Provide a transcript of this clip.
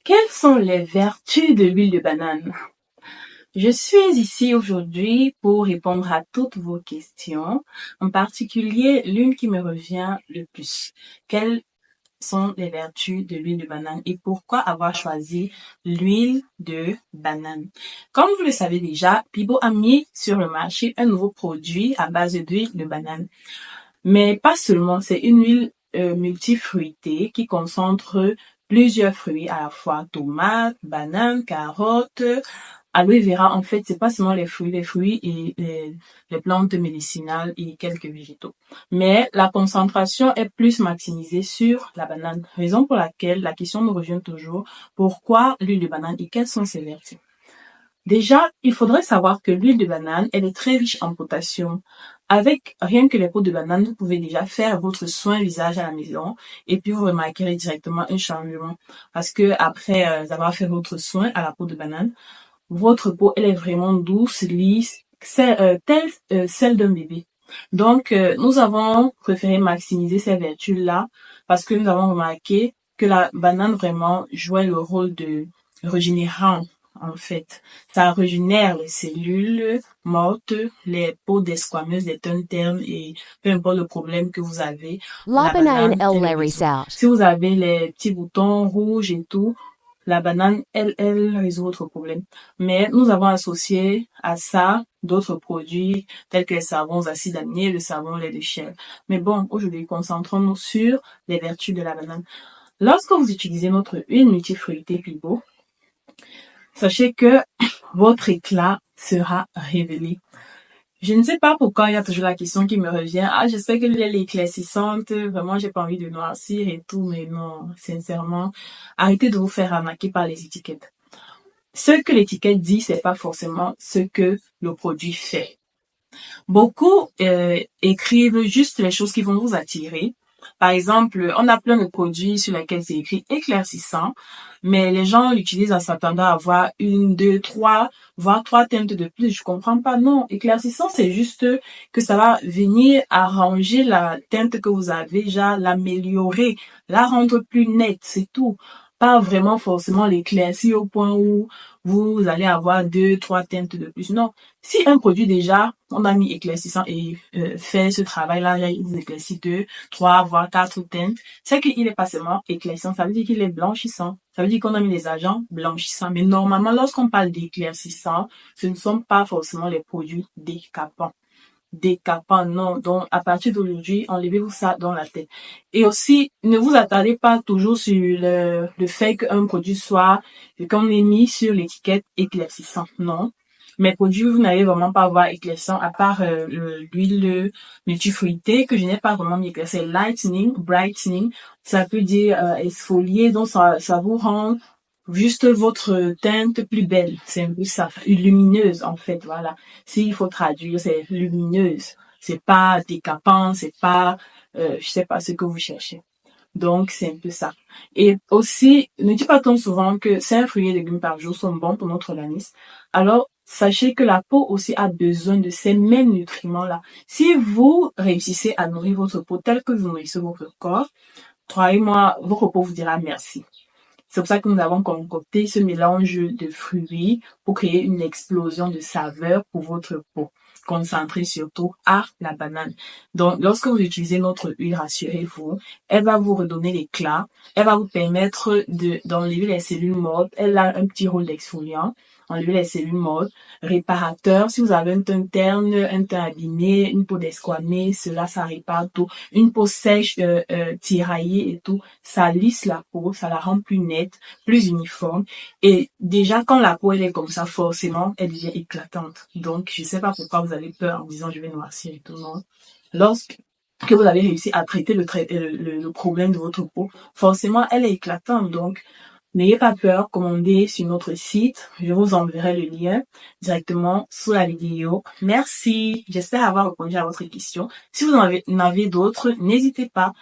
Quelles sont les vertus de l'huile de banane? Je suis ici aujourd'hui pour répondre à toutes vos questions, en particulier l'une qui me revient le plus. Quelles sont les vertus de l'huile de banane et pourquoi avoir choisi l'huile de banane? Comme vous le savez déjà, Pibo a mis sur le marché un nouveau produit à base d'huile de banane. Mais pas seulement, c'est une huile multifruitée qui concentre plusieurs fruits à la fois, tomates, bananes, carottes, aloe vera. En fait, c'est pas seulement les fruits et les plantes médicinales et quelques végétaux. Mais la concentration est plus maximisée sur la banane, raison pour laquelle la question me revient toujours, pourquoi l'huile de banane et quelles sont ses vertus? Déjà, il faudrait savoir que l'huile de banane, elle est très riche en potassium. Avec rien que les peaux de banane, vous pouvez déjà faire votre soin visage à la maison et puis vous remarquerez directement un changement. Parce que après avoir fait votre soin à la peau de banane, votre peau, elle est vraiment douce, lisse, telle celle d'un bébé. Donc, nous avons préféré maximiser ces vertus-là parce que nous avons remarqué que la banane vraiment jouait le rôle de régénérant, en fait. Ça régénère les cellules mortes, les peaux des squameuses, des ternes et peu importe le problème que vous avez, la banane, elle le résout. Si vous avez les petits boutons rouges et tout, la banane, elle résout votre problème. Mais nous avons associé à ça d'autres produits tels que les savons acides aminés, le savon lait de chèvre. Mais bon, aujourd'hui, concentrons-nous sur les vertus de la banane. Lorsque vous utilisez notre huile multifruitée Pibo, sachez que votre éclat sera révélé. Je ne sais pas pourquoi il y a toujours la question qui me revient. Ah, j'espère que l'huile est éclaircissante. Vraiment, j'ai pas envie de noircir et tout, mais non, sincèrement, arrêtez de vous faire arnaquer par les étiquettes. Ce que l'étiquette dit, c'est pas forcément ce que le produit fait. Beaucoup écrivent juste les choses qui vont vous attirer. Par exemple, on a plein de produits sur lesquels c'est écrit éclaircissant, mais les gens l'utilisent en s'attendant à avoir une, deux, trois, voire trois teintes de plus. Je comprends pas. Non, éclaircissant, c'est juste que ça va venir arranger la teinte que vous avez déjà, l'améliorer, la rendre plus nette, c'est tout. Pas vraiment forcément l'éclaircir au point où vous allez avoir deux, trois teintes de plus. Non. Si un produit déjà, on a mis éclaircissant et fait ce travail-là, il vous éclaircit deux, trois, voire quatre teintes, c'est qu'il est pas seulement éclaircissant, ça veut dire qu'il est blanchissant. Ça veut dire qu'on a mis des agents blanchissants. Mais normalement, lorsqu'on parle d'éclaircissant, ce ne sont pas forcément les produits décapants. Décapants, non. Donc, à partir d'aujourd'hui, enlevez-vous ça dans la tête. Et aussi, ne vous attardez pas toujours sur le fait qu'un produit soit, qu'on ait mis sur l'étiquette éclaircissant. Non. Mes produits, vous n'allez vraiment pas voir éclaircissant, à part l'huile multifruitée que je n'ai pas vraiment mis éclaircissant. C'est lightening, brightening. Ça peut dire exfolier, donc ça vous rend juste votre teinte plus belle. C'est un peu ça, lumineuse en fait, voilà. S'il faut traduire, c'est lumineuse. C'est pas décapant, c'est pas, je sais pas ce que vous cherchez. Donc, c'est un peu ça. Et aussi, ne dis pas comme souvent que 5 fruits et légumes par jour sont bons pour notre organisme. Alors, sachez que la peau aussi a besoin de ces mêmes nutriments-là. Si vous réussissez à nourrir votre peau tel que vous nourrissez votre corps, croyez-moi, votre peau vous dira merci. C'est pour ça que nous avons concocté ce mélange de fruits pour créer une explosion de saveurs pour votre peau, concentrée surtout à la banane. Donc, lorsque vous utilisez notre huile, rassurez-vous, elle va vous redonner l'éclat, elle va vous permettre d'enlever les cellules mortes, elle a un petit rôle d'exfoliant, enlever les cellules mortes, réparateur. Si vous avez un teint terne, un teint abîmé, une peau desquamée, cela, ça répare tout. Une peau sèche, tiraillée et tout, ça lisse la peau, ça la rend plus nette, plus uniforme. Et déjà, quand la peau, elle est comme ça, forcément, elle devient éclatante. Donc, je sais pas pourquoi vous avez peur en disant je vais noircir et tout, non. Lorsque vous avez réussi à traiter le problème de votre peau, forcément, elle est éclatante. Donc, n'ayez pas peur, commandez sur notre site. Je vous enverrai le lien directement sous la vidéo. Merci. J'espère avoir répondu à votre question. Si vous en avez d'autres, n'hésitez pas.